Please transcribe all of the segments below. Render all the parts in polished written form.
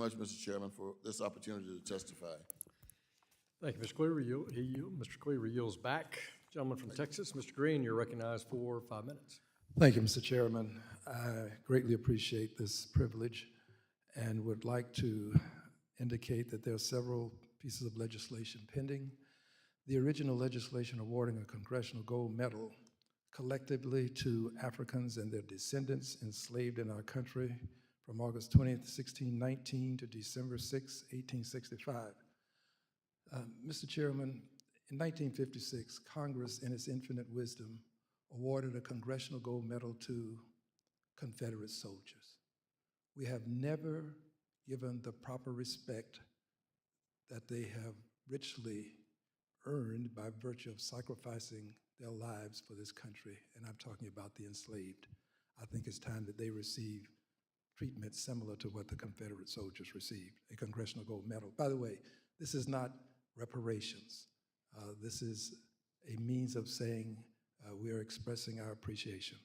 much, Mr. Chairman, for this opportunity to testify. Thank you, Mr. Cleaver. Mr. Cleaver yields back. Gentleman from Texas, Mr. Green, you're recognized for 5 minutes. Thank you, Mr. Chairman. I greatly appreciate this privilege and would like to indicate that there are several pieces of legislation pending. The original legislation awarding a Congressional Gold Medal collectively to Africans and their descendants enslaved in our country from August 20th, 1619 to December 6, 1865. Mr. Chairman, in 1956, Congress, in its infinite wisdom, awarded a Congressional Gold Medal to Confederate soldiers. We have never given the proper respect that they have richly earned by virtue of sacrificing their lives for this country, and I'm talking about the enslaved. I think it's time that they receive treatment similar to what the Confederate soldiers received, a Congressional Gold Medal. By the way, this is not reparations. This is a means of saying we are expressing our appreciation.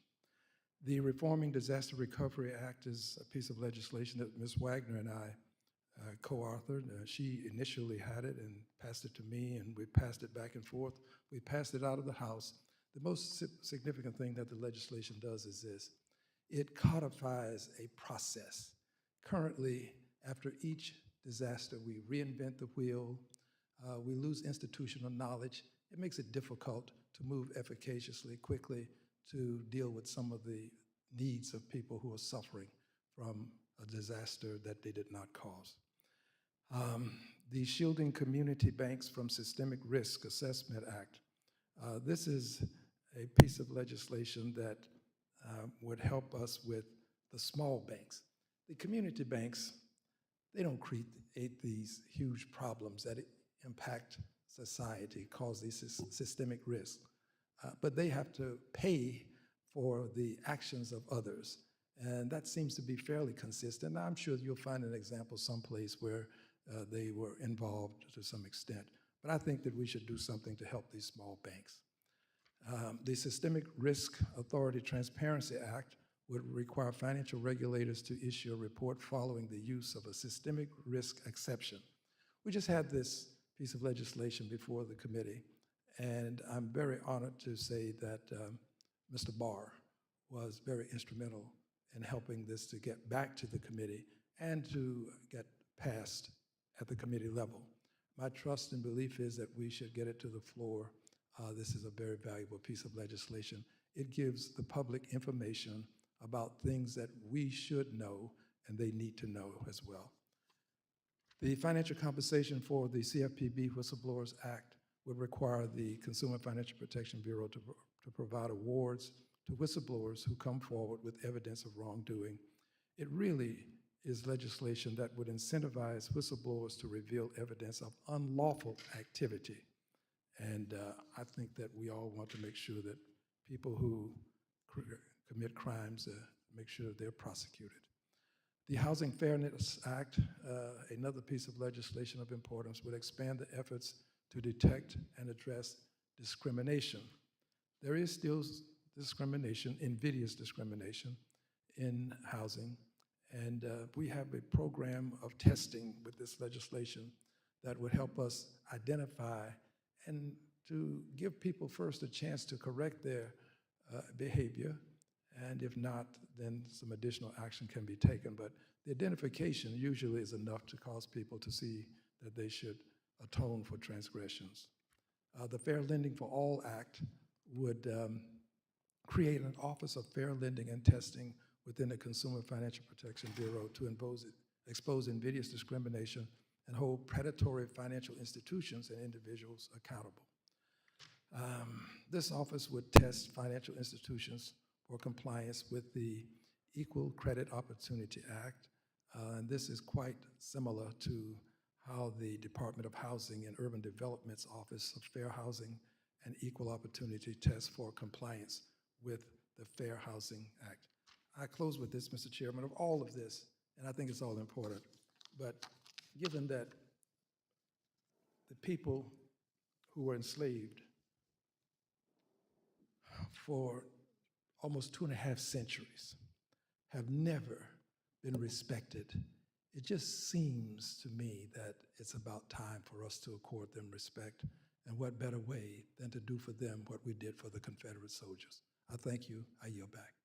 The Reforming Disaster Recovery Act is a piece of legislation that Ms. Wagner and I co-authored. She initially had it and passed it to me, and we passed it back and forth. We passed it out of the House. The most significant thing that the legislation does is this. It codifies a process. Currently, after each disaster, we reinvent the wheel. We lose institutional knowledge. It makes it difficult to move efficaciously, quickly, to deal with some of the needs of people who are suffering from a disaster that they did not cause. The Shielding Community Banks from Systemic Risk Assessment Act. This is a piece of legislation that would help us with the small banks. The community banks, they don't create these huge problems that impact society, cause these systemic risks, but they have to pay for the actions of others. And that seems to be fairly consistent. I'm sure you'll find an example someplace where they were involved to some extent. But I think that we should do something to help these small banks. The Systemic Risk Authority Transparency Act would require financial regulators to issue a report following the use of a systemic risk exception. We just had this piece of legislation before the committee, and I'm very honored to say that Mr. Barr was very instrumental in helping this to get back to the committee and to get passed at the committee level. My trust and belief is that we should get it to the floor. This is a very valuable piece of legislation. It gives the public information about things that we should know and they need to know as well. The financial compensation for the CFPB Whistleblowers Act would require the Consumer Financial Protection Bureau to provide awards to whistleblowers who come forward with evidence of wrongdoing. It really is legislation that would incentivize whistleblowers to reveal evidence of unlawful activity. And I think that we all want to make sure that people who commit crimes, make sure they're prosecuted. The Housing Fairness Act, another piece of legislation of importance, would expand the efforts to detect and address discrimination. There is still discrimination, invidious discrimination in housing, and we have a program of testing with this legislation that would help us identify and to give people first a chance to correct their behavior, and if not, then some additional action can be taken. But the identification usually is enough to cause people to see that they should atone for transgressions. The Fair Lending for All Act would create an Office of Fair Lending and Testing within the Consumer Financial Protection Bureau to expose invidious discrimination and hold predatory financial institutions and individuals accountable. This office would test financial institutions for compliance with the Equal Credit Opportunity Act, and this is quite similar to how the Department of Housing and Urban Development's Office of Fair Housing and Equal Opportunity tests for compliance with the Fair Housing Act. I close with this, Mr. Chairman, of all of this, and I think it's all important, but given that the people who were enslaved for almost 2.5 centuries have never been respected it just seems to me that it's about time for us to accord them respect. And what better way than to do for them what we did for the Confederate soldiers? I thank you. I yield back.